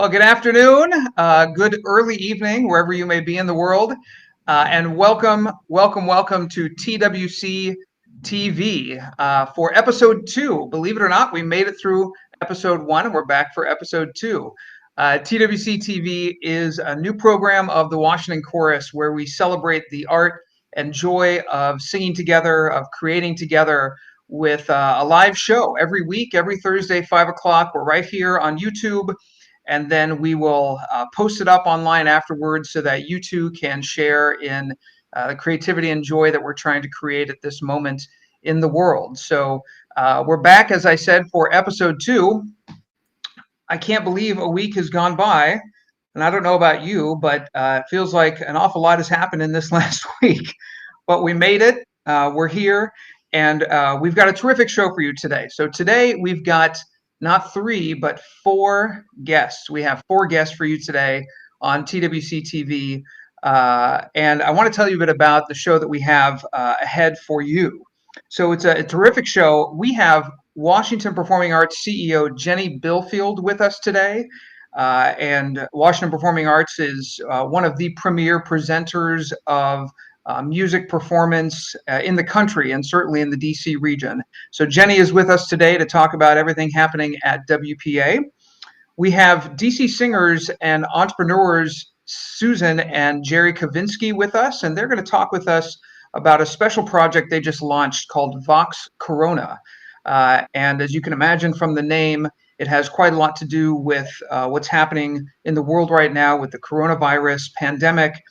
Well, good afternoon, good early evening, wherever you may be in the world, and welcome to TWC TV for episode 2. Believe it or not, we made it through episode 1, and we're back for episode 2. TWC TV is a new program of the Washington Chorus where we celebrate the art and joy of singing together, of creating together, with a live show every week, every Thursday, 5 o'clock. We're right here on YouTube, and then we will post it up online afterwards so that you too can share in the creativity and joy that we're trying to create at this moment in the world. So we're back, as I said, for episode 2. I can't believe a week has gone by, and I don't know about you, but it feels like an awful lot has happened in this last week. But we made it. We're here. And we've got a terrific show for you today. So today we've got not 3, but 4 guests. We have 4 guests for you today on TWC TV. And I want to tell you a bit about the show that we have ahead for you. So it's a terrific show. We have Washington Performing Arts CEO Jenny Bilfield with us today. And Washington Performing Arts is one of the premier presenters of music performance in the country and certainly in the DC region. So Jenny is with us today to talk about everything happening at WPA. We have DC singers and entrepreneurs Susan and Jerry Kavinski with us, and they're going to talk with us about a special project they just launched called Vox Corona. And as you can imagine from the name, it has quite a lot to do with what's happening in the world right now with the coronavirus pandemic,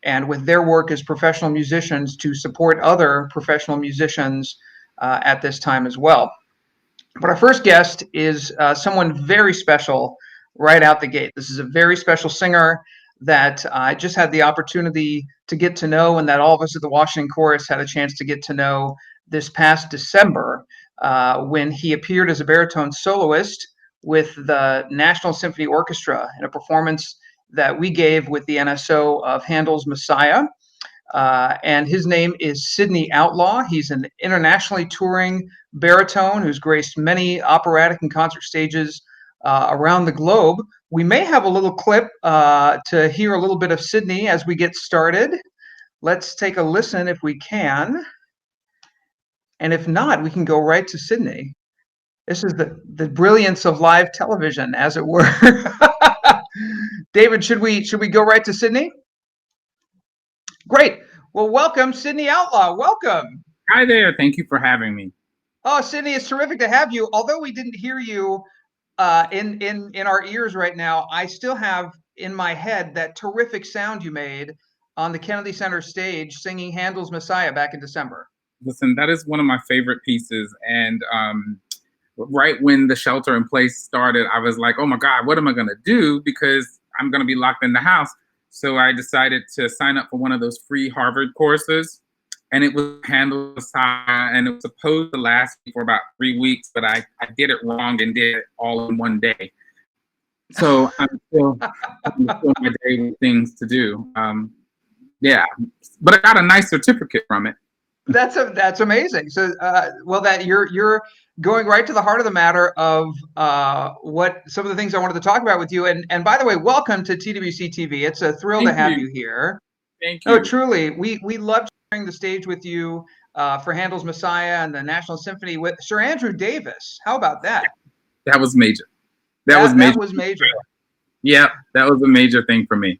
and with their work as professional musicians to support other professional musicians at this time as well. But our first guest is someone very special right out the gate. This is a very special singer that I just had the opportunity to get to know, and that all of us at the Washington Chorus had a chance to get to know this past December when he appeared as a baritone soloist with the National Symphony Orchestra in a performance that we gave with the NSO of Handel's Messiah. And his name is Sidney Outlaw. He's an internationally touring baritone who's graced many operatic and concert stages around the globe. We may have a little clip to hear a little bit of Sidney as we get started. Let's take a listen if we can. And if not, we can go right to Sidney. This is the brilliance of live television, as it were. David, should we go right to Sidney? Great. Well, welcome, Sidney Outlaw. Welcome. Hi there. Thank you for having me. Oh, Sidney, it's terrific to have you. Although we didn't hear you in our ears right now, I still have in my head that terrific sound you made on the Kennedy Center stage singing Handel's Messiah back in December. Listen, that is one of my favorite pieces. And right when the shelter in place started, I was like, oh my God, what am I going to do? Because I'm going to be locked in the house. So I decided to sign up for one of those free Harvard courses. And it was Handel's Messiah, and it was supposed to last for about 3 weeks, but I did it wrong and did it all in one day. So I'm still my day with things to do. Yeah, but I got a nice certificate from it. That's amazing. So, well, that you're going right to the heart of the matter of what some of the things I wanted to talk about with you. And by the way, welcome to TWC TV. It's a thrill to have you here. Thank you. Oh, truly, we love sharing the stage with you for Handel's Messiah and the National Symphony with Sir Andrew Davis. How about that? That was major. That was major. Yeah, that was a major thing for me.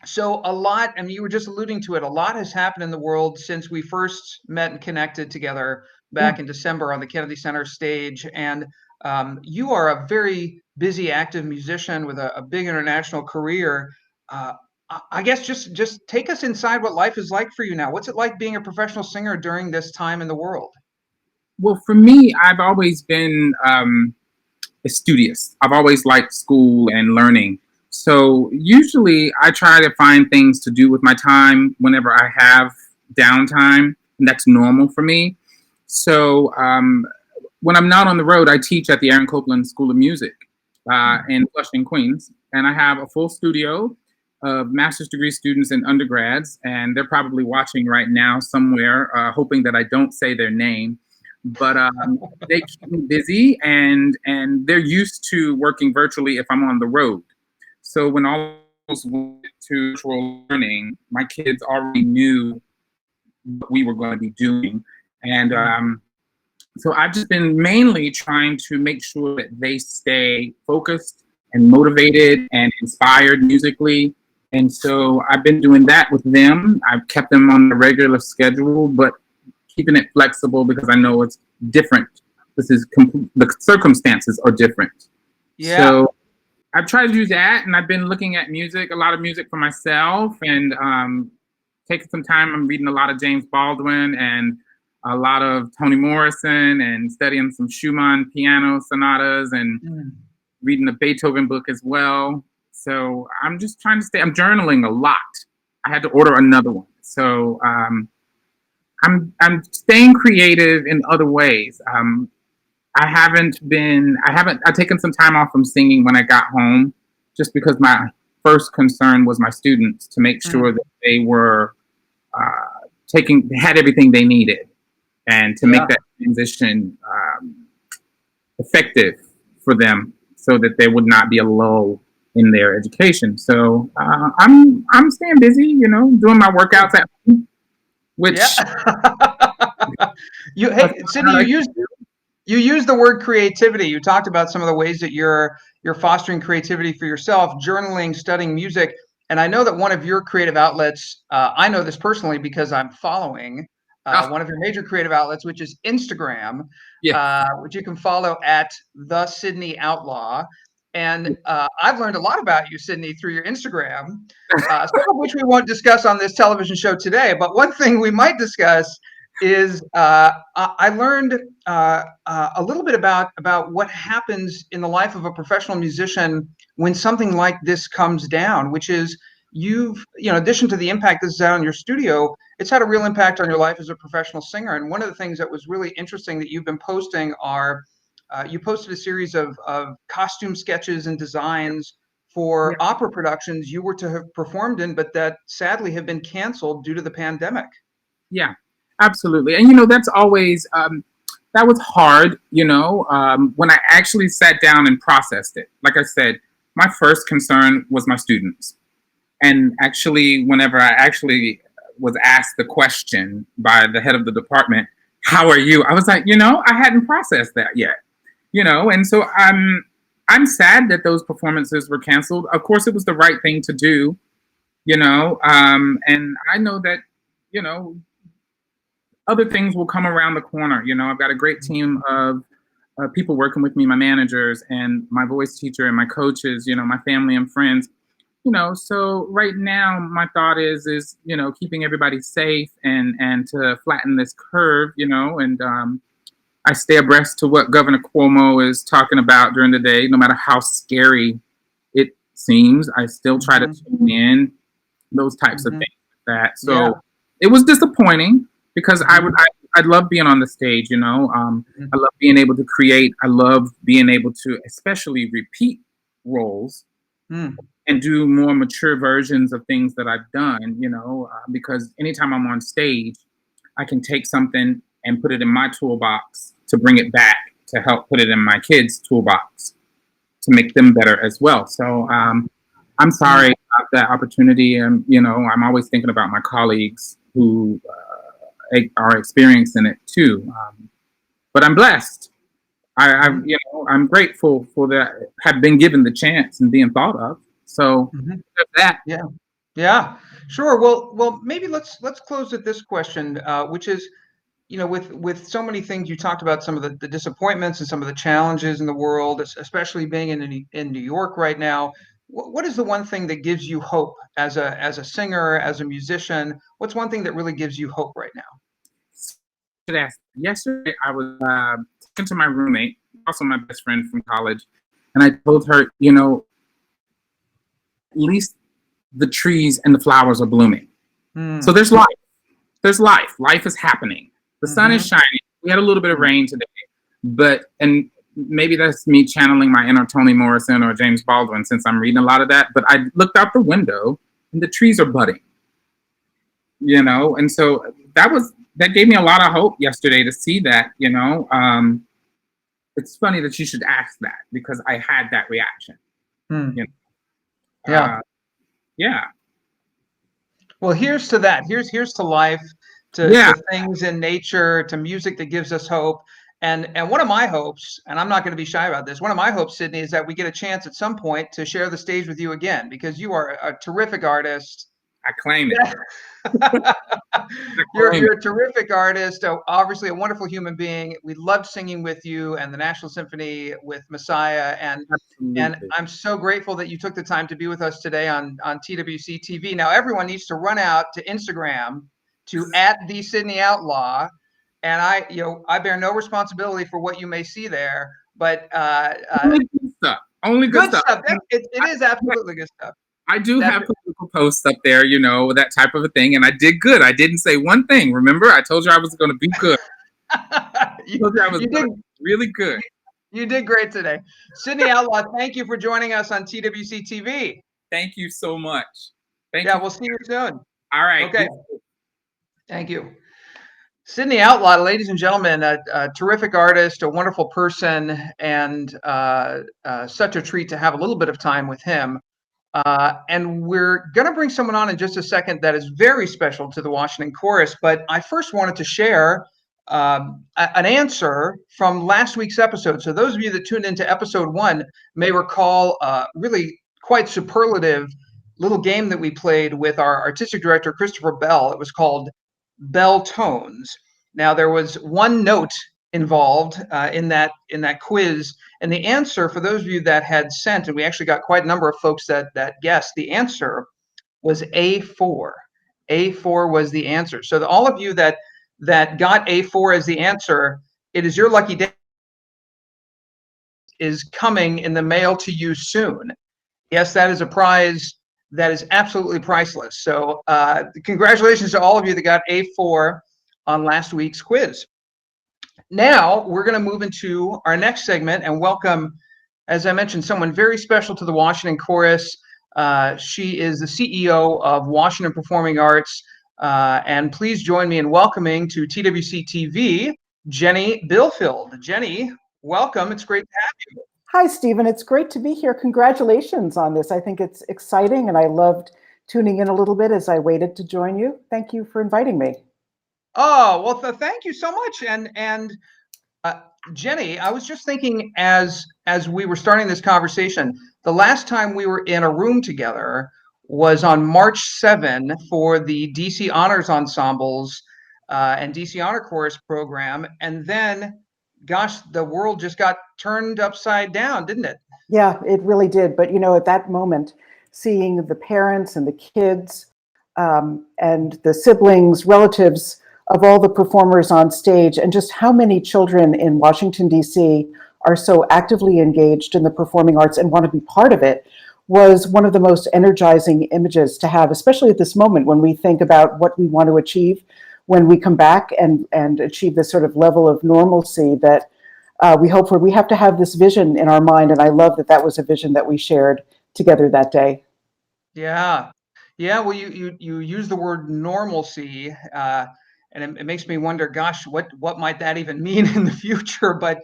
So a lot, I mean, you were just alluding to it, a lot has happened in the world since we first met and connected together back in December on the Kennedy Center stage. And you are a very busy, active musician with a big international career. I guess just take us inside what life is like for you now. What's it like being a professional singer during this time in the world? Well, for me, I've always been studious. I've always liked school and learning. So usually I try to find things to do with my time whenever I have downtime, and that's normal for me. So when I'm not on the road, I teach at the Aaron Copland School of Music in Flushing, Queens. And I have a full studio of master's degree students and undergrads, and they're probably watching right now somewhere, hoping that I don't say their name. but they keep me busy, and they're used to working virtually if I'm on the road. So when all went to virtual learning, my kids already knew what we were going to be doing, and so I've just been mainly trying to make sure that they stay focused and motivated and inspired musically. And so I've been doing that with them. I've kept them on the regular schedule, but keeping it flexible because I know it's different. The circumstances are different. Yeah. So I've tried to do that, and I've been looking at music, a lot of music for myself, and taking some time. I'm reading a lot of James Baldwin and a lot of Toni Morrison, and studying some Schumann piano sonatas, and reading a Beethoven book as well. So I'm just trying to I'm journaling a lot. I had to order another one. So I'm staying creative in other ways. I've taken some time off from singing when I got home, just because my first concern was my students, to make sure that they were had everything they needed, and to make that transition effective for them, so that there would not be a lull in their education. So I'm staying busy, doing my workouts at home, which Sidney, you used the word creativity. You talked about some of the ways that you're fostering creativity for yourself, journaling, studying music. And I know that one of your creative outlets, I know this personally because I'm following one of your major creative outlets, which is Instagram, which you can follow at the Sidney Outlaw. And I've learned a lot about you, Sidney, through your Instagram, some of which we won't discuss on this television show today. But one thing we might discuss is I learned a little bit about what happens in the life of a professional musician when something like this comes down, which is in addition to the impact this has had on your studio, it's had a real impact on your life as a professional singer. And one of the things that was really interesting that you've been posting are you posted a series of costume sketches and designs for opera productions you were to have performed in, but that sadly have been canceled due to the pandemic. Yeah, absolutely. And, that's always, that was hard, when I actually sat down and processed it. Like I said, my first concern was my students. And actually, whenever I actually was asked the question by the head of the department, how are you? I was like, I hadn't processed that yet. And so I'm sad that those performances were canceled. Of course, it was the right thing to do, and I know that, other things will come around the corner. I've got a great team of people working with me, my managers and my voice teacher and my coaches, my family and friends, so right now my thought is, keeping everybody safe and to flatten this curve, and I stay abreast to what Governor Cuomo is talking about during the day. No matter how scary it seems, I still try to tune in, those types of things like that. So it was disappointing because I love being on the stage, I love being able to create. I love being able to especially repeat roles and do more mature versions of things that I've done, because anytime I'm on stage, I can take something and put it in my toolbox to bring it back to help put it in my kids' toolbox to make them better as well. So I'm sorry about that opportunity. And, I'm always thinking about my colleagues who are experiencing it too. But I'm blessed. I'm grateful for that, have been given the chance and being thought of. So that. Yeah, sure. Well, maybe let's close with this question, which is, with so many things you talked about, some of the disappointments and some of the challenges in the world, especially being in New York right now. What is the one thing that gives you hope as a singer, as a musician? What's one thing that really gives you hope right now? Yesterday, I was talking to my roommate, also my best friend from college, and I told her, at least the trees and the flowers are blooming. So there's life. There's life. Life is happening. The sun is shining. We had a little bit of rain today, and maybe that's me channeling my inner Toni Morrison or James Baldwin, since I'm reading a lot of that. But I looked out the window and the trees are budding, and so that gave me a lot of hope yesterday to see that. It's funny that you should ask that because I had that reaction. You know? Yeah. Yeah. Well, here's to that. Here's to life, to things in nature, to music that gives us hope. And one of my hopes, and I'm not going to be shy about this, one of my hopes, Sidney, is that we get a chance at some point to share the stage with you again, because you are a terrific artist. I claim it. You're a terrific artist, obviously a wonderful human being. We loved singing with you and the National Symphony with Messiah, and I'm so grateful that you took the time to be with us today on TWC TV. Now everyone needs to run out to Instagram to @the Sidney Outlaw, and I bear no responsibility for what you may see there, but only good stuff. Only good stuff. It is absolutely good stuff. I do have political posts up there, that type of a thing, and I did good. I didn't say one thing. Remember, I told you I was going to be good. I told you I was really good. You did great today. Sidney Outlaw, thank you for joining us on TWC TV. Thank you so much. Thank you. Yeah, we'll see you soon. All right. Okay. Thank you. Sidney Outlaw, ladies and gentlemen, a terrific artist, a wonderful person, and such a treat to have a little bit of time with him. And we're going to bring someone on in just a second that is very special to the Washington Chorus. But I first wanted to share an answer from last week's episode. So those of you that tuned into episode 1 may recall a really quite superlative little game that we played with our artistic director, Christopher Bell. It was called Bell Tones. Now, there was one note involved in that quiz, and the answer, for those of you that had sent, and we actually got quite a number of folks that guessed, the answer was A4. A4 was the answer. So all of you that got A4 as the answer, it is your lucky day. Is coming in the mail to you soon. Yes, that is a prize that is absolutely priceless. So congratulations to all of you that got A4 on last week's quiz. Now we're going to move into our next segment and welcome, as I mentioned, someone very special to the Washington Chorus. She is the CEO of Washington Performing Arts. And please join me in welcoming to TWC TV, Jenny Bilfield. Jenny, welcome. It's great to have you. Hi, Stephen. It's great to be here. Congratulations on this. I think it's exciting, and I loved tuning in a little bit as I waited to join you. Thank you for inviting me. Oh, well, thank you so much. And Jenny, I was just thinking as we were starting this conversation, the last time we were in a room together was on March 7 for the DC Honors Ensembles and DC Honor Chorus program. And then, gosh, the world just got turned upside down, didn't it? Yeah, it really did. But, at that moment, seeing the parents and the kids and the siblings, relatives of all the performers on stage, and just how many children in Washington, D.C. are so actively engaged in the performing arts and want to be part of it, was one of the most energizing images to have, especially at this moment when we think about what we want to achieve when we come back and achieve this sort of level of normalcy that we hope for. We have to have this vision in our mind, and I love that was a vision that we shared together that day. Yeah. Well, you use the word normalcy, and it makes me wonder, gosh, what might that even mean in the future? But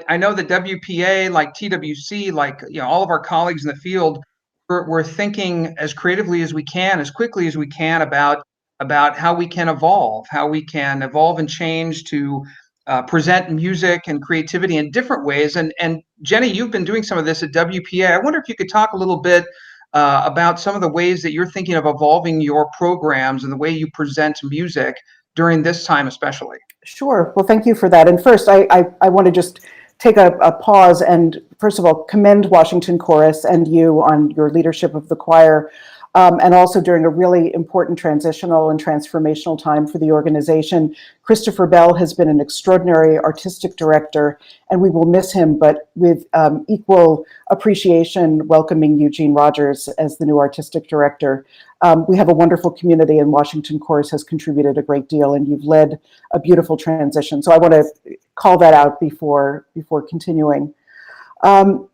I know that WPA, like TWC, like all of our colleagues in the field, we're thinking as creatively as we can, as quickly as we can about how we can evolve and change to present music and creativity in different ways. And Jenny, you've been doing some of this at WPA. I wonder if you could talk a little bit about some of the ways that you're thinking of evolving your programs and the way you present music during this time especially. Sure. Well, thank you for that. And first, I want to just take a pause and, first of all, commend Washington Chorus and you on your leadership of the choir, and also during a really important transitional and transformational time for the organization. Christopher Bell has been an extraordinary artistic director, and we will miss him, but with equal appreciation, welcoming Eugene Rogers as the new artistic director. We have a wonderful community, and Washington Chorus has contributed a great deal, and you've led a beautiful transition. So I want to call that out before continuing.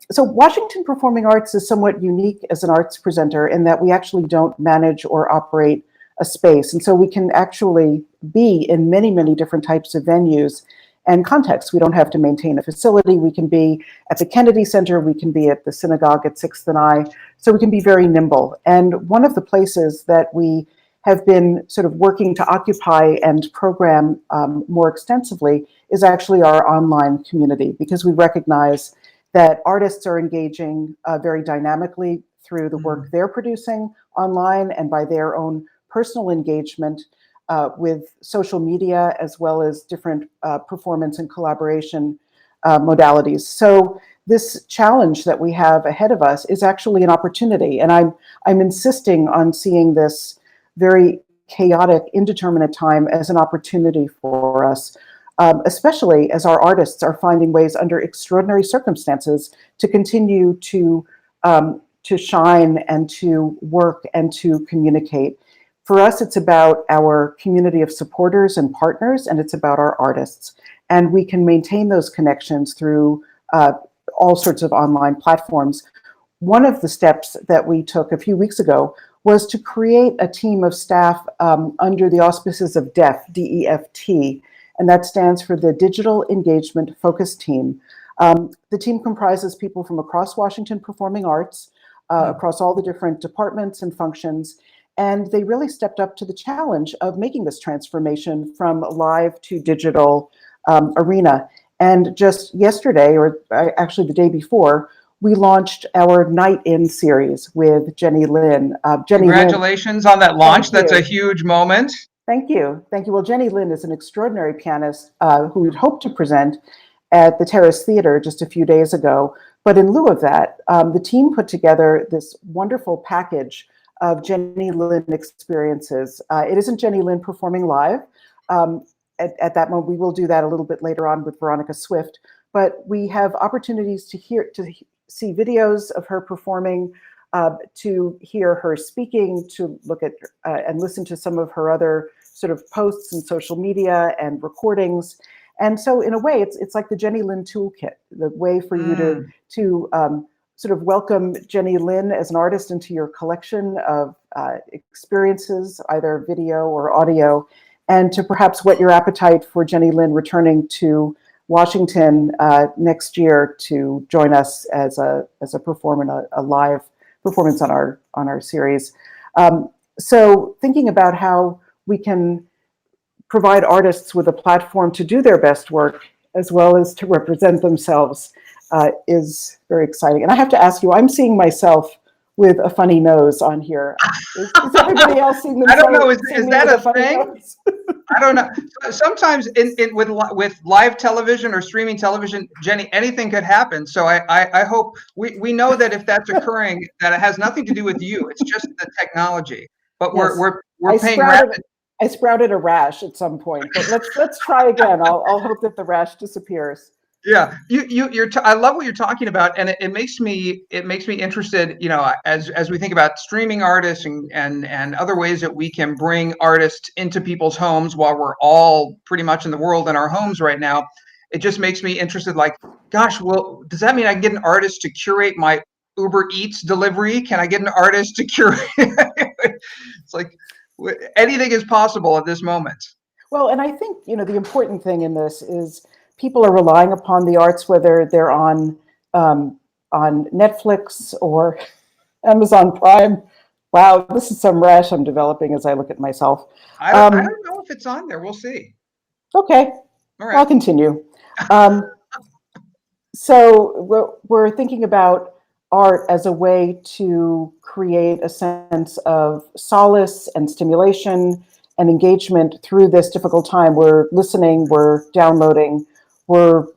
So Washington Performing Arts is somewhat unique as an arts presenter in that we actually don't manage or operate a space. And so we can actually be in many, many different types of venues and contexts. We don't have to maintain a facility. We can be at the Kennedy Center. We can be at the synagogue at 6th and I. So we can be very nimble. And one of the places that we have been sort of working to occupy and program more extensively is actually our online community, because we recognize that artists are engaging very dynamically through the work they're producing online and by their own personal engagement with social media, as well as different performance and collaboration modalities. So this challenge that we have ahead of us is actually an opportunity. And I'm insisting on seeing this very chaotic, indeterminate time as an opportunity for us, especially as our artists are finding ways under extraordinary circumstances to continue to shine and to work and to communicate. For us, it's about our community of supporters and partners, and it's about our artists. And we can maintain those connections through all sorts of online platforms. One of the steps that we took a few weeks ago was to create a team of staff under the auspices of DEF, D-E-F-T, and that stands for the Digital Engagement Focus Team. The team comprises people from across Washington performing arts, across all the different departments and functions, and they really stepped up to the challenge of making this transformation from live to digital arena. And just yesterday, or actually the day before, we launched our Night In series with Jenny Lin. Congratulations on that launch. That's a huge moment. Thank you. Thank you. Well, Jenny Lin is an extraordinary pianist who we'd hoped to present at the Terrace Theater just a few days ago. But in lieu of that, the team put together this wonderful package of Jenny Lin experiences. It isn't Jenny Lin performing live. At that moment, we will do that a little bit later on with Veronica Swift. But we have opportunities to see videos of her performing, to hear her speaking, to look at and listen to some of her other sort of posts and social media and recordings. And so in a way, it's like the Jenny Lin toolkit, the way for you to sort of welcome Jenny Lin as an artist into your collection of experiences, either video or audio, and to perhaps whet your appetite for Jenny Lin returning to Washington next year to join us as a performer, a live performance on our series. So thinking about how we can provide artists with a platform to do their best work as well as to represent themselves is very exciting. And I have to ask you, I'm seeing myself with a funny nose on here. Is everybody else seeing themselves? I don't know. Is that a thing? I don't know. Sometimes with live television or streaming television, Jenny, anything could happen. So I hope we know that if that's occurring, that it has nothing to do with you. It's just the technology. But yes. we're paying rapid. I sprouted a rash at some point, but let's try again. I'll hope that the rash disappears. Yeah, I love what you're talking about, and it makes me interested. You know, as we think about streaming artists and other ways that we can bring artists into people's homes while we're all pretty much in the world in our homes right now. It just makes me interested. Like, gosh, well, does that mean I can get an artist to curate my Uber Eats delivery? Can I get an artist to curate? It's like anything is possible at this moment. Well, and I think the important thing in this is, people are relying upon the arts, whether they're on Netflix or Amazon Prime. Wow, this is some rash I'm developing as I look at myself. I don't know if it's on there. We'll see. Okay, all right. I'll continue. So we're thinking about art as a way to create a sense of solace and stimulation and engagement through this difficult time. We're listening, we're downloading, we're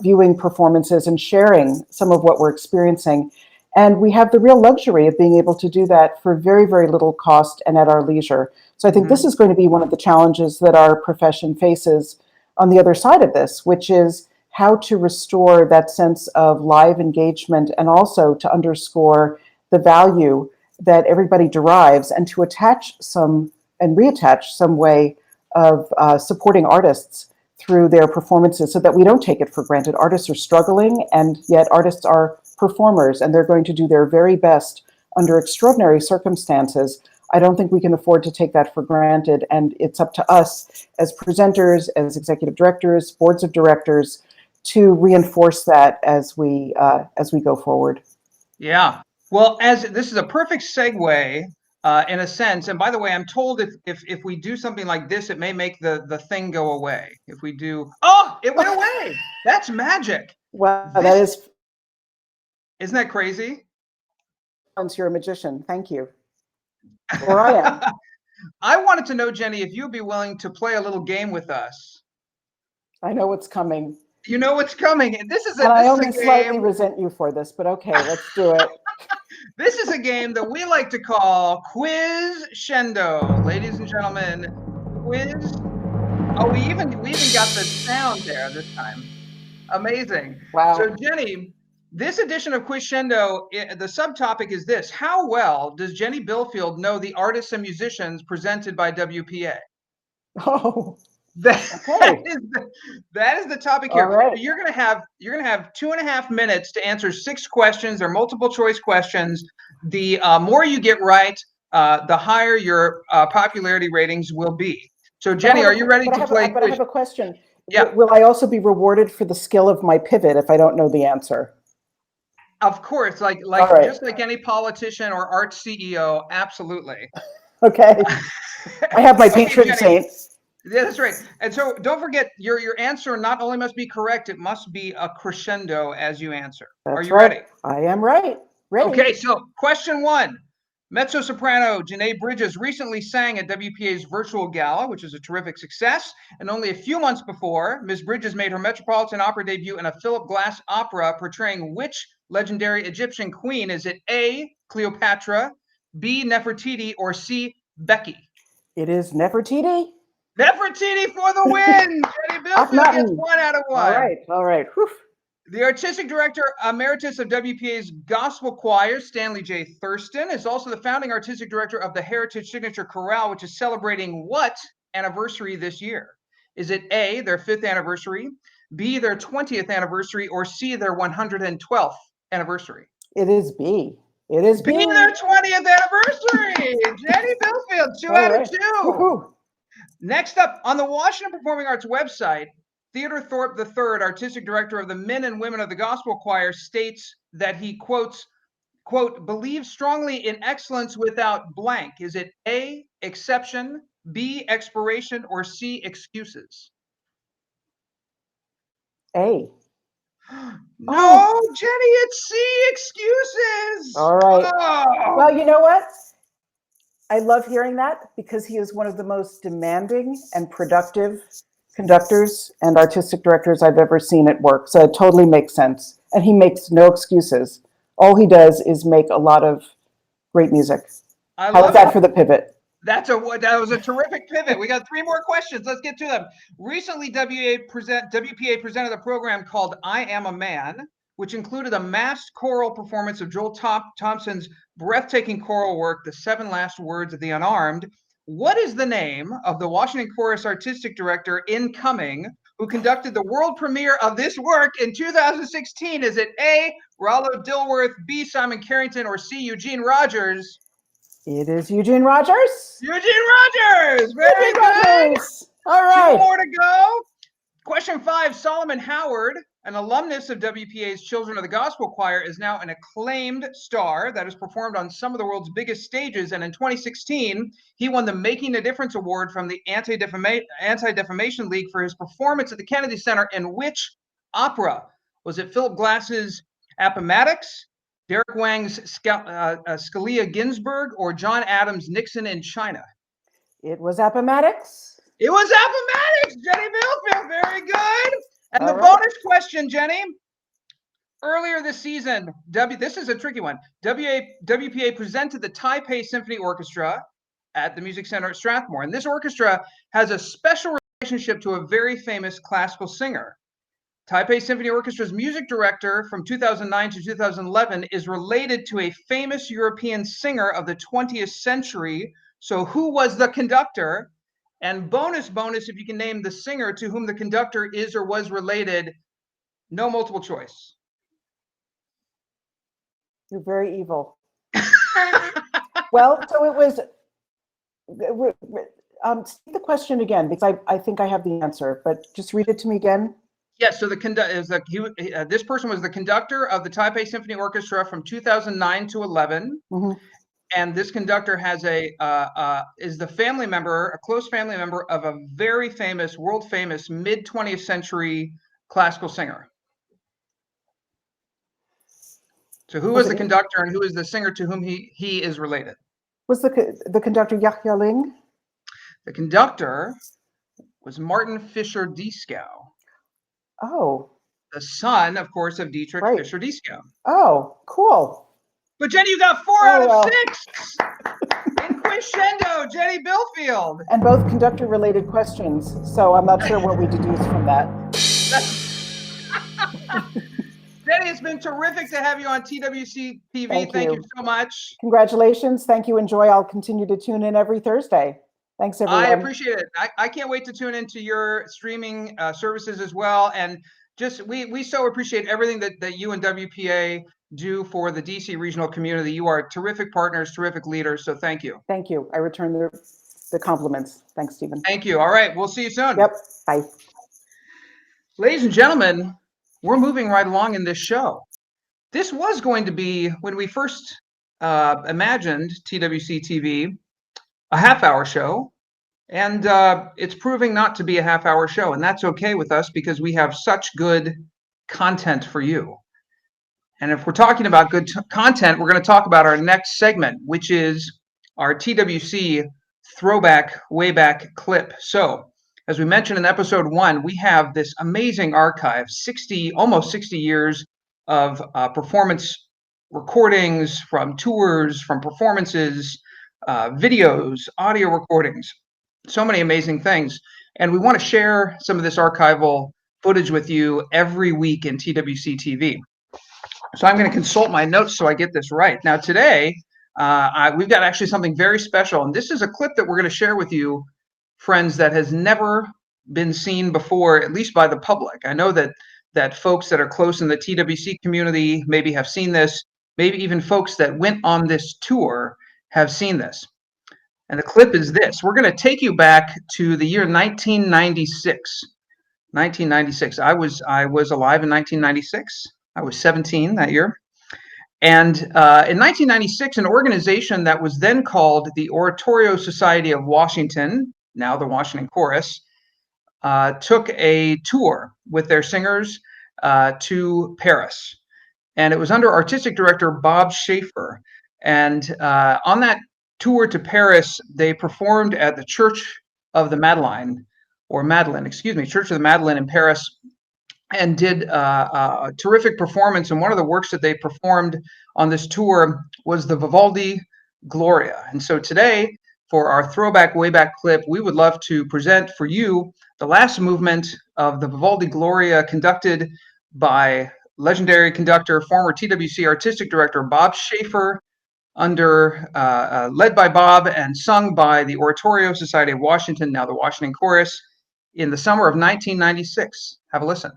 viewing performances and sharing some of what we're experiencing. And we have the real luxury of being able to do that for very, very little cost and at our leisure. So I think this is going to be one of the challenges that our profession faces on the other side of this, which is how to restore that sense of live engagement and also to underscore the value that everybody derives and to attach some and reattach some way of supporting artists through their performances so that we don't take it for granted. Artists are struggling, and yet artists are performers, and they're going to do their very best under extraordinary circumstances I don't think we can afford to take that for granted. And it's up to us as presenters, as executive directors, boards of directors, to reinforce that as we go forward. Yeah. Well, as this is a perfect segue in a sense. And by the way, I'm told if we do something like this, it may make the thing go away. If we do, oh, it went away. That's magic. Wow, Isn't that crazy? You're a magician. Thank you. Or I am. I wanted to know, Jenny, if you'd be willing to play a little game with us. I know what's coming. You know what's coming. This is a, and I this only is a slightly game. resent you for this, but okay, let's do it. This is a game that we like to call Quiz Shendo. Ladies and gentlemen, quiz. Oh, we even got the sound there this time. Amazing. Wow. So Jenny, this edition of Quiz Shendo, the subtopic is this: how well does Jenny Bilfield know the artists and musicians presented by WPA? Oh. That Okay. is the topic here. All right. You're gonna have 2.5 minutes to answer 6 questions. They're multiple choice questions. The more you get right, the higher your popularity ratings will be. So Jenny, are you ready to play? But I have a question. Yeah. Will I also be rewarded for the skill of my pivot if I don't know the answer? Of course, like right. Just like any politician or art CEO, absolutely. Okay. I have my patron Jenny. saint. Yeah, that's right. And so don't forget, your answer not only must be correct, it must be a crescendo as you answer. That's Are you right. ready? I am ready. Okay, so question 1. Mezzo-soprano Janae Bridges recently sang at WPA's virtual gala, which is a terrific success. And only a few months before, Ms. Bridges made her Metropolitan Opera debut in a Philip Glass opera portraying which legendary Egyptian queen? Is it A, Cleopatra, B, Nefertiti, or C, Becky? It is Nefertiti. Nefertiti for the win! Jenny Bilfield gets 1 out of 1. All right. Whew. The artistic director emeritus of WPA's gospel choir, Stanley J. Thurston, is also the founding artistic director of the Heritage Signature Chorale, which is celebrating what anniversary this year? Is it A, their 5th anniversary, B, their 20th anniversary, or C, their 112th anniversary? It is B. It is B. B, their 20th anniversary! Jenny Bilfield, 2 out of 2. Woo-hoo. Next up, on the Washington Performing Arts website, Theodore Thorpe III, artistic director of the Men and Women of the Gospel Choir, states that he quote, believes strongly in excellence without blank. Is it A, exception, B, expiration, or C, excuses? A. No, Jenny, it's C, excuses. All right. Oh. Well, you know what? I love hearing that because he is one of the most demanding and productive conductors and artistic directors I've ever seen at work. So it totally makes sense. And he makes no excuses. All he does is make a lot of great music. How's that for the pivot? That was a terrific pivot. We got 3 more questions. Let's get to them. Recently, WPA presented a program called I Am a Man, which included a massed choral performance of Joel Thompson's breathtaking choral work, The 7 Last Words of the Unarmed. What is the name of the Washington Chorus artistic director incoming who conducted the world premiere of this work in 2016? Is it A, Rollo Dilworth, B, Simon Carrington, or C, Eugene Rogers? It is Eugene Rogers. Eugene Rogers! Very good! All right. 2 more to go. Question 5, Solomon Howard, an alumnus of WPA's Children of the Gospel Choir, is now an acclaimed star that has performed on some of the world's biggest stages. And in 2016, he won the Making a Difference Award from the Anti-Defamation League for his performance at the Kennedy Center in which opera? Was it Philip Glass's Appomattox, Derek Wang's Scalia Ginsburg, or John Adams' Nixon in China? It was Appomattox. It was Appomattox, Jenny Bilfield. Very good. And the bonus question, Jenny. Earlier this season, this is a tricky one. WPA presented the Taipei Symphony Orchestra at the Music Center at Strathmore. And this orchestra has a special relationship to a very famous classical singer. Taipei Symphony Orchestra's music director from 2009 to 2011 is related to a famous European singer of the 20th century. So who was the conductor? And bonus, if you can name the singer to whom the conductor is or was related. No multiple choice. You're very evil. Well, so it was State the question again, because I think I have the answer, but just read it to me again. Yes, so this person was the conductor of the Taipei Symphony Orchestra from 2009 to 11. Mm-hmm. And this conductor has is the family member, a close family member of a very famous, world famous mid 20th century classical singer. So who was the conductor and who is the singer to whom he is related? Was the conductor Yahya Ling? The conductor was Martin Fischer-Dieskau. Oh. The son, of course, of Dietrich Right. Fischer-Dieskau. Oh, cool. But Jenny, you got 4 out of 6! In crescendo, Jenny Bilfield. And both conductor-related questions, so I'm not sure what we deduce from that. Jenny, it's been terrific to have you on TWC TV. Thank you so much. Congratulations. Thank you. Enjoy. I'll continue to tune in every Thursday. Thanks, everyone. I appreciate it. I can't wait to tune into your streaming services as well. And just we so appreciate everything that you and WPA do for the DC regional community. You are terrific partners, terrific leaders. So thank you. Thank you. I return the compliments. Thanks, Stephen. Thank you. All right. We'll see you soon. Yep. Bye. Ladies and gentlemen, we're moving right along in this show. This was going to be, when we first imagined TWC TV, a half-hour show. And it's proving not to be a half-hour show. And that's okay with us because we have such good content for you. And if we're talking about good content, we're going to talk about our next segment, which is our TWC Throwback Wayback clip. So, as we mentioned in episode 1, we have this amazing archive, almost 60 years of performance recordings from tours, from performances, videos, audio recordings, so many amazing things. And we want to share some of this archival footage with you every week in TWC TV. So I'm going to consult my notes so I get this right. Now today, we've got actually something very special. And this is a clip that we're going to share with you, friends, that has never been seen before, at least by the public. I know that folks that are close in the TWC community maybe have seen this. Maybe even folks that went on this tour have seen this. And the clip is this. We're going to take you back to the year 1996. 1996. I was alive in 1996. I was 17 that year. And in 1996, an organization that was then called the Oratorio Society of Washington, now the Washington Chorus, took a tour with their singers to Paris. And it was under artistic director Bob Schaefer. And on that tour to Paris, they performed at the Church of the Madeleine, Church of the Madeleine in Paris, and did a terrific performance. And one of the works that they performed on this tour was the Vivaldi Gloria. And so today, for our Throwback Wayback clip, we would love to present for you the last movement of the Vivaldi Gloria, conducted by legendary conductor, former TWC artistic director Bob Schaefer, led by Bob and sung by the Oratorio Society of Washington, now the Washington Chorus, in the summer of 1996. Have a listen.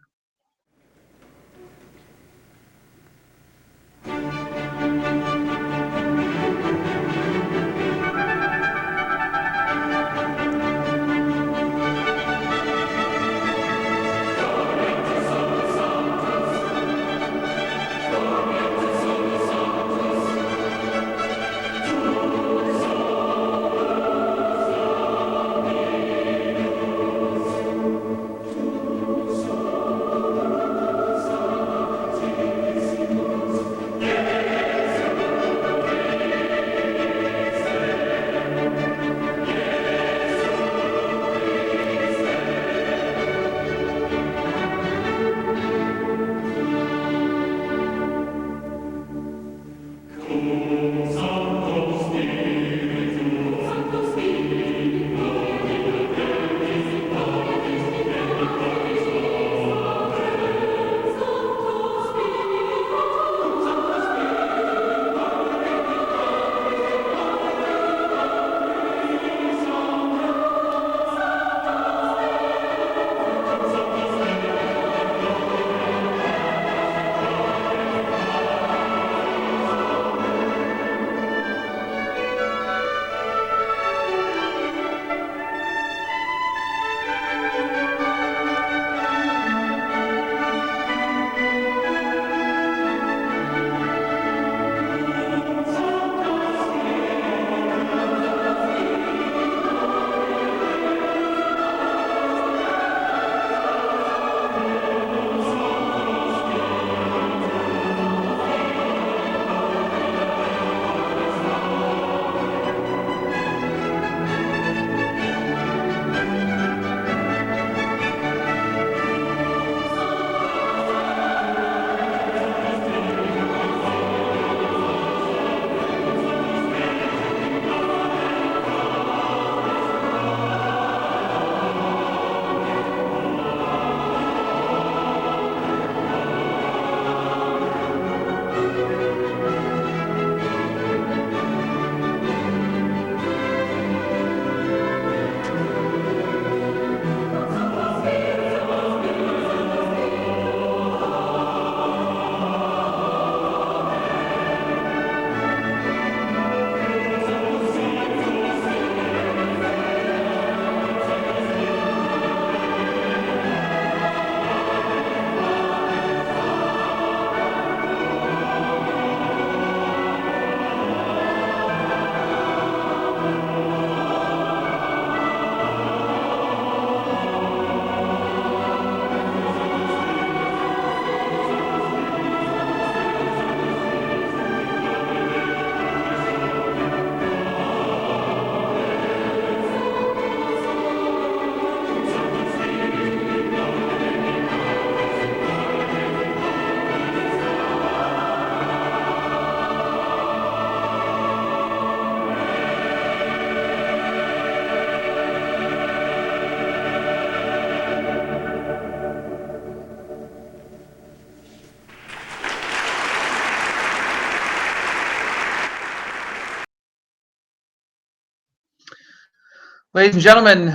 Ladies and gentlemen,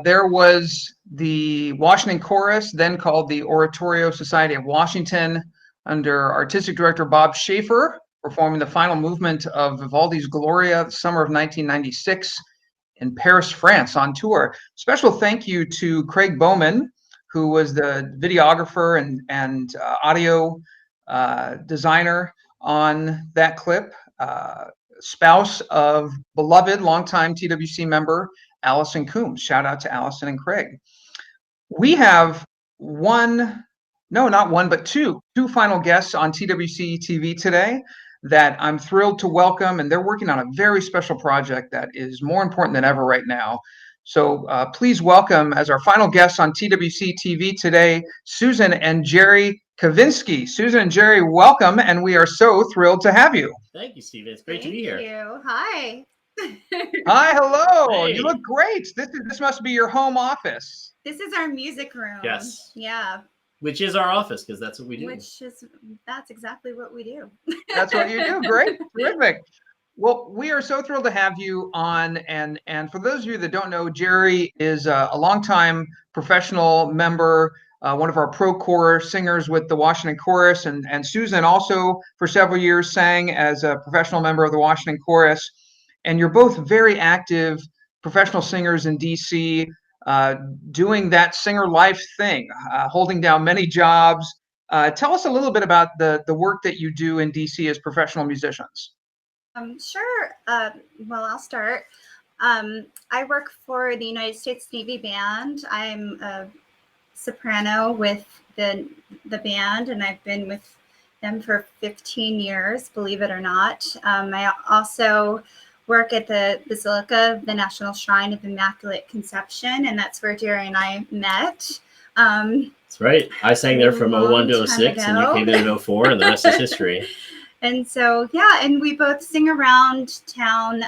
there was the Washington Chorus, then called the Oratorio Society of Washington, under artistic director Bob Schaefer, performing the final movement of Vivaldi's Gloria, the summer of 1996, in Paris, France, on tour. Special thank you to Craig Bowman, who was the videographer and audio designer on that clip. Spouse of beloved longtime TWC member Allison Coombs. Shout out to Allison and Craig. We have two final guests on TWC TV today that I'm thrilled to welcome, and they're working on a very special project that is more important than ever right now. So please welcome, as our final guests on TWC TV today, Susan and Jerry Kavinski. Susan and Jerry, welcome, and we are so thrilled to have you. Thank you, Stephen. It's great to be here. Thank you. Hi. Hi, hello. Hey. You look great. This must be your home office. This is our music room. Yes. Yeah. Which is our office, because that's what we do. That's exactly what we do. That's what you do. Great. Terrific. Well, we are so thrilled to have you on. And for those of you that don't know, Jerry is a longtime professional member, one of our pro corps singers with the Washington Chorus. And Susan also for several years sang as a professional member of the Washington Chorus. And you're both very active professional singers in DC, doing that singer life thing, holding down many jobs. Tell us a little bit about the work that you do in DC as professional musicians. Sure. Well, I'll start. I work for the United States Navy Band. I'm a soprano with the band, and I've been with them for 15 years, believe it or not. I also work at the Basilica, the National Shrine of Immaculate Conception, and that's where Jerry and I met. That's right. I sang there from 01 to 06, and you came in in 04, and the rest is history. And so, yeah, and we both sing around town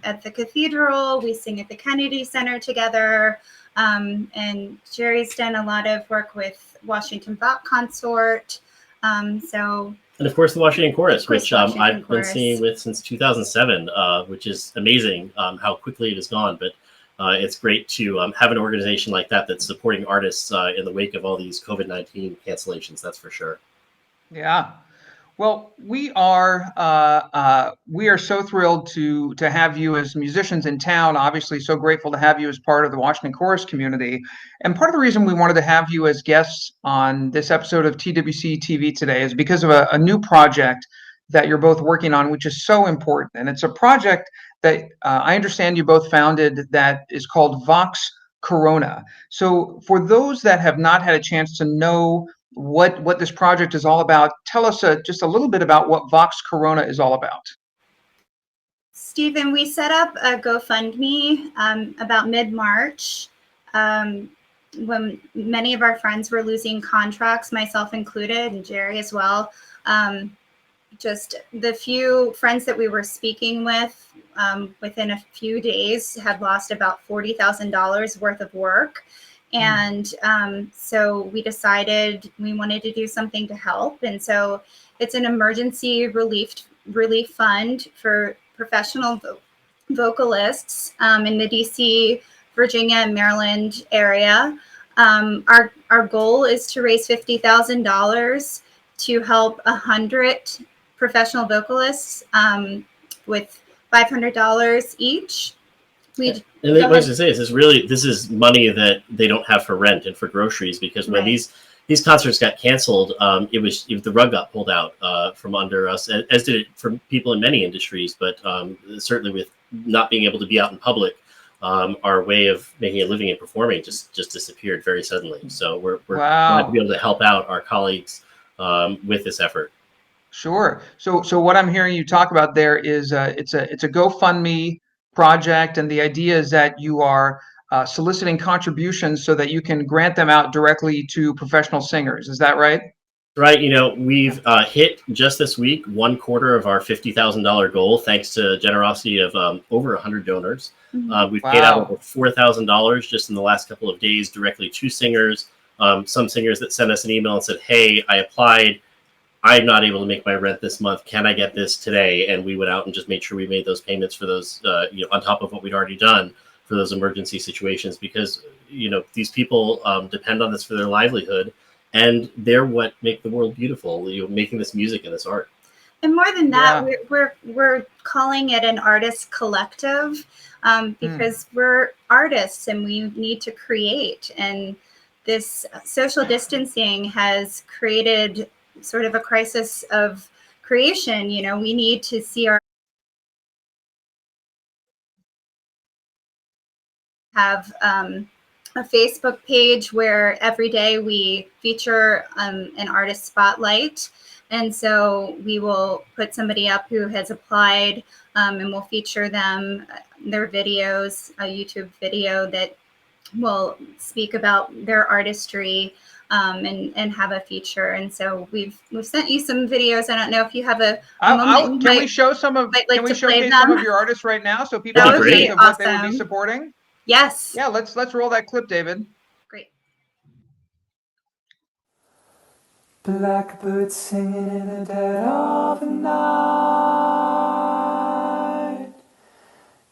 at the cathedral. We sing at the Kennedy Center together. And Jerry's done a lot of work with Washington Bach Consort. And of course, the Washington Chorus, which I've been singing with since 2007, which is amazing how quickly it has gone. But it's great to have an organization like that that's supporting artists in the wake of all these COVID-19 cancellations. That's for sure. Yeah. Well, we are so thrilled to have you as musicians in town. Obviously, so grateful to have you as part of the Washington Chorus community. And part of the reason we wanted to have you as guests on this episode of TWC TV today is because of a new project that you're both working on, which is so important. And it's a project that I understand you both founded that is called Vox Corona. So for those that have not had a chance to know what this project is all about, tell us just a little bit about what Vox Corona is all about. Stephen, we set up a GoFundMe about mid-March when many of our friends were losing contracts, myself included, and Jerry as well. Just the few friends that we were speaking with within a few days had lost about $40,000 worth of work. And so we decided we wanted to do something to help. And so it's an emergency relief fund for professional vocalists in the DC, Virginia, and Maryland area. Our goal is to raise $50,000 to help 100 professional vocalists with $500 each. And what I was to say is this is money that they don't have for rent and for groceries, because when these concerts got canceled, the rug got pulled out from under us, as did it for people in many industries. But certainly with not being able to be out in public, our way of making a living and performing just disappeared very suddenly. So we're glad to be able to help out our colleagues with this effort. Sure. So what I'm hearing you talk about there is it's a GoFundMe project, and the idea is that you are soliciting contributions so that you can grant them out directly to professional singers. Is that right? Right. We've hit just this week 1/4 of our $50,000 goal, thanks to generosity of over 100 donors. We've paid out over $4,000 just in the last couple of days directly to singers. Some singers that sent us an email and said, "Hey, I applied. I'm not able to make my rent this month. Can I get this today?" And we went out and just made sure we made those payments for those, on top of what we'd already done for those emergency situations, because these people depend on this for their livelihood, and they're what make the world beautiful. Making this music and this art. And more than that, we're calling it an artist collective, because we're artists and we need to create. And this social distancing has created sort of a crisis of creation. We need to see have a Facebook page where every day we feature an artist spotlight. And so we will put somebody up who has applied, and we'll feature them, their videos, a YouTube video that will speak about their artistry, and have a feature. And so we've sent you some videos. I don't know if you have a moment. Can we show some of? Can we showcase some of your artists right now so people can think of what they would be supporting? Yes. Yeah, let's roll that clip, David. Great. Blackbird singing in the dead of the night.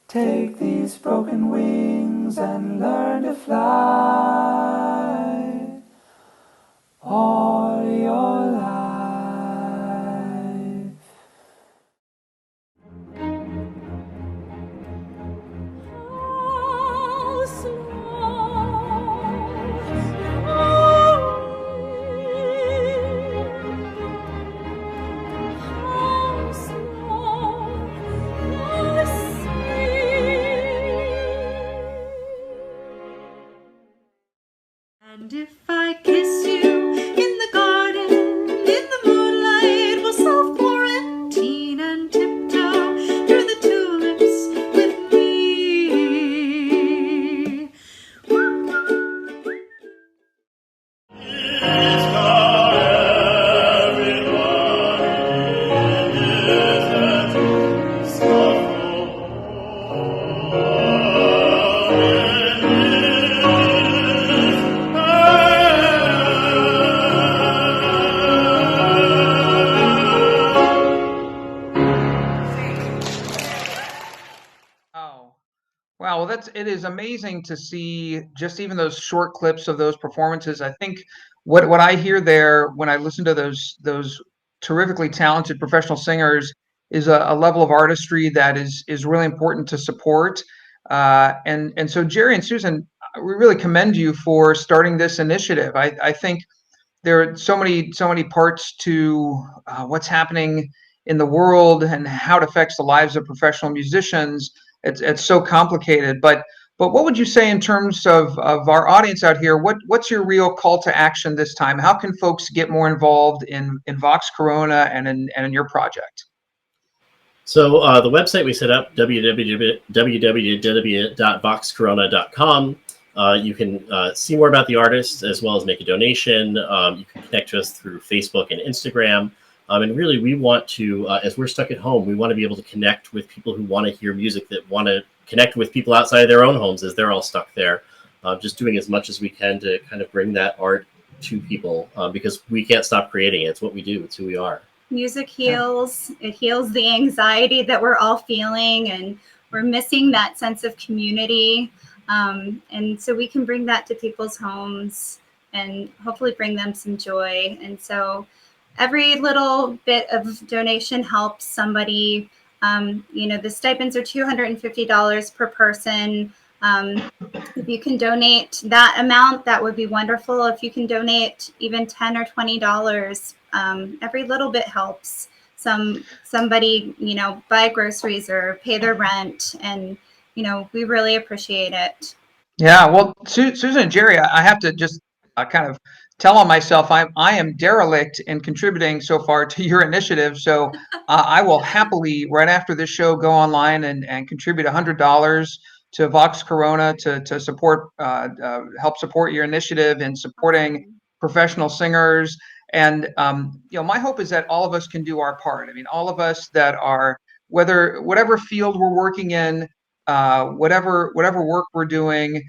Take these broken wings and learn to fly all your life. And if I kiss you in the garden, in the moonlight, we'll self-quarantine and tiptoe through the tulips with me. Wow, well, it is amazing to see just even those short clips of those performances. I think what I hear there when I listen to those terrifically talented professional singers is a level of artistry that is really important to support. And so Jerry and Susan, we really commend you for starting this initiative. I think there are so many parts to what's happening in the world and how it affects the lives of professional musicians. It's so complicated, but what would you say in terms of our audience out here? What's your real call to action this time? How can folks get more involved in Vox Corona and in your project? So the website we set up, www.voxcorona.com. You can see more about the artists as well as make a donation. You can connect to us through Facebook and Instagram. And really, we want to, as we're stuck at home, we want to be able to connect with people who want to hear music, that want to connect with people outside of their own homes as they're all stuck there. Just doing as much as we can to kind of bring that art to people, because we can't stop creating it. It's what we do. It's who we are. Music heals. It heals the anxiety that we're all feeling, and we're missing that sense of community. And so we can bring that to people's homes and hopefully bring them some joy. And so every little bit of donation helps somebody. The stipends are $250 per person. If you can donate that amount, that would be wonderful. If you can donate even $10 or $20, every little bit helps. Somebody, buy groceries or pay their rent, and we really appreciate it. Yeah, well, Susan and Jerry, I have to just kind of tell on myself, I am derelict in contributing so far to your initiative. So I will happily, right after this show, go online and contribute $100 to Vox Corona to support, help support your initiative in supporting professional singers. And my hope is that all of us can do our part. I mean, all of us that are, whatever field we're working in, whatever work we're doing,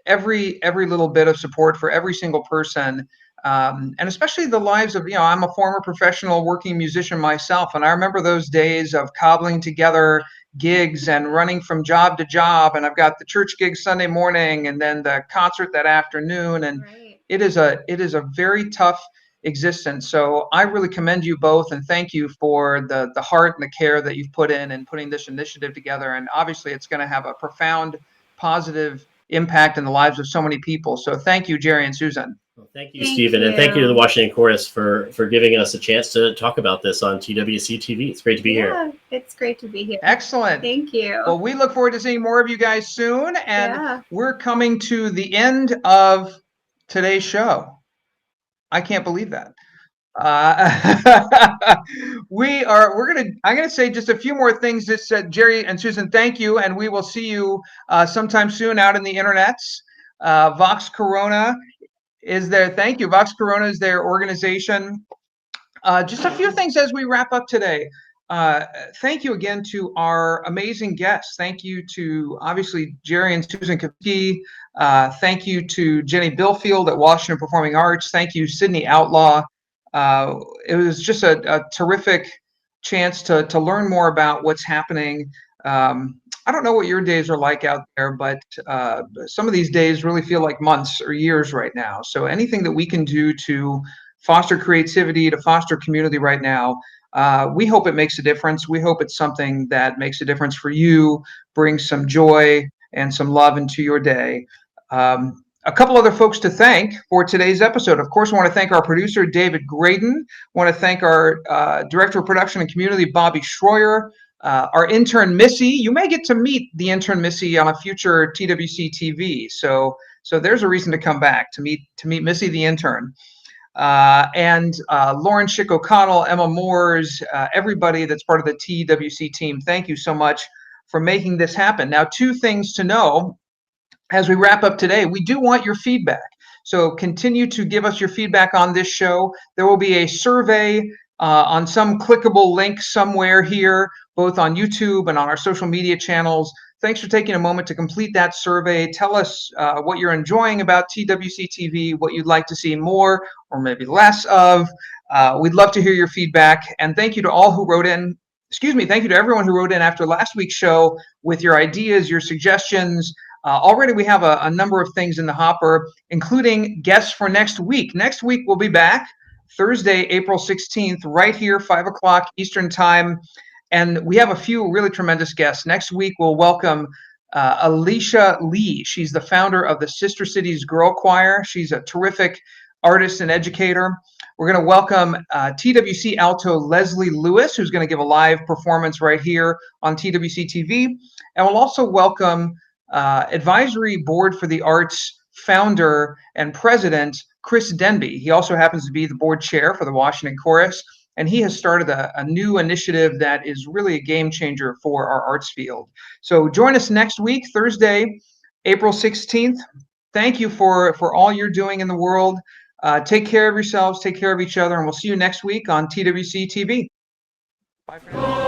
every little bit of support for every single person, and especially the lives of, I'm a former professional working musician myself, and I remember those days of cobbling together gigs and running from job to job, and I've got the church gig Sunday morning and then the concert that afternoon, and Right. it is a very tough existence. So I really commend you both and thank you for the heart and the care that you've put in putting this initiative together. And obviously it's going to have a profound positive impact in the lives of so many people. So thank you, Jerry and Susan. Well, thank you, Thank Stephen, and thank you to the you. Washington Chorus for giving us a chance to talk about this on TWC TV. It's great to be here. Yeah, it's great to be here. Excellent. Thank you. Well, we look forward to seeing more of you guys soon. And Yeah. we're coming to the end of today's show. I can't believe that. I'm gonna say just a few more things. Just Jerry and Susan, thank you, and we will see you sometime soon out in the internets. Vox Corona is there. Thank you. Vox Corona is their organization. Just a few things as we wrap up today. Thank you again to our amazing guests. Thank you to obviously Jerry and Susan Kavinski. Thank you to Jenny Bilfield at Washington Performing Arts. Thank you, Sidney Outlaw. It was just a terrific chance to learn more about what's happening. I don't know what your days are like out there, but some of these days really feel like months or years right now. So anything that we can do to foster creativity, to foster community right now, we hope it makes a difference. We hope it's something that makes a difference for you, brings some joy and some love into your day. A couple other folks to thank for today's episode. Of course, I want to thank our producer, David Graydon. I want to thank our Director of Production and Community, Bobby Schroyer. Our intern, Missy. You may get to meet the intern, Missy, on a future TWC TV. So there's a reason to come back, to meet Missy, the intern. And Lauren Schick O'Connell, Emma Moores, everybody that's part of the TWC team. Thank you so much for making this happen. Now, two things to know as we wrap up today. We do want your feedback. So continue to give us your feedback on this show. There will be a survey on some clickable link somewhere here, both on YouTube and on our social media channels. Thanks for taking a moment to complete that survey. Tell us what you're enjoying about TWC TV, what you'd like to see more or maybe less of. We'd love to hear your feedback. And thank you to all who wrote in. Thank you to everyone who wrote in after last week's show with your ideas, your suggestions. Already we have a number of things in the hopper, including guests for next week. Next week we'll be back Thursday, April 16th, right here, 5 o'clock Eastern Time. And we have a few really tremendous guests. Next week, we'll welcome Alicia Lee. She's the founder of the Sister Cities Girl Choir. She's a terrific artist and educator. We're going to welcome TWC alto Leslie Lewis, who's going to give a live performance right here on TWC TV. And we'll also welcome Advisory Board for the Arts founder and president, Chris Denby. He also happens to be the board chair for the Washington Chorus, and he has started a new initiative that is really a game changer for our arts field. So join us next week, Thursday, April 16th. Thank you for all you're doing in the world. Take care of yourselves, take care of each other, and we'll see you next week on TWC TV. Bye for now.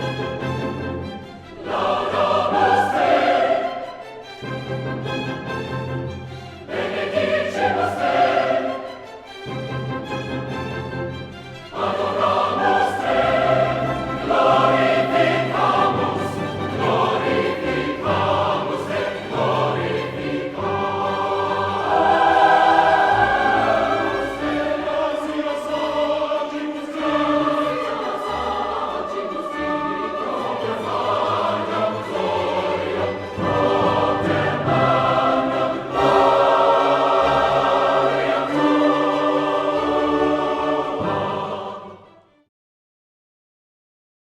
Thank you.